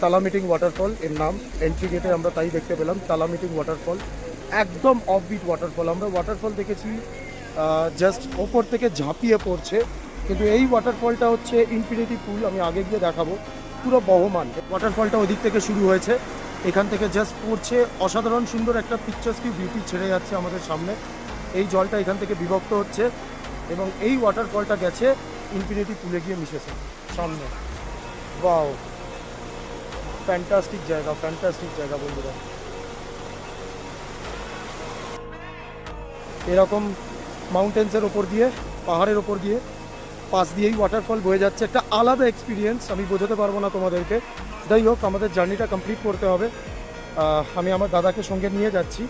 তালা meeting waterfall এর নাম। এন্ট্রি গেটে আমরা তাই দেখতে পেলাম, তালা মিটিং ওয়াটারফল। একদম অফবিট ওয়াটারফল। আমরা ওয়াটারফল দেখেছি জাস্ট ওপর থেকে ঝাঁপিয়ে পড়ছে, কিন্তু এই ওয়াটারফলটা হচ্ছে ইনফিনিটি পুল। আমি আগে গিয়ে দেখাবো, পুরো বহমান। ওয়াটারফলটা ওদিক থেকে শুরু হয়েছে, এখান থেকে জাস্ট পড়ছে। অসাধারণ সুন্দর একটা পিকচার্স কি বিউটি ছেড়ে যাচ্ছে আমাদের সামনে। এই জলটা এখান থেকে বিভক্ত হচ্ছে এবং এই ওয়াটারফলটা গেছে ইনফিনিটি পুলে গিয়ে মিশেছে সামনে। ওয়াও, ফ্যান্টাস্টিক জায়গা বন্ধুরা। এরকম মাউন্টেন্সের ওপর দিয়ে, পাহাড়ের ওপর দিয়ে, পাশ দিয়েই ওয়াটারফল বয়ে যাচ্ছে। একটা আলাদা এক্সপিরিয়েন্স, আমি বোঝাতে পারবো না তোমাদেরকে। যাই হোক, আমাদের জার্নিটা কমপ্লিট করতে হবে। আমি আমার দাদাকে সঙ্গে নিয়ে যাচ্ছি।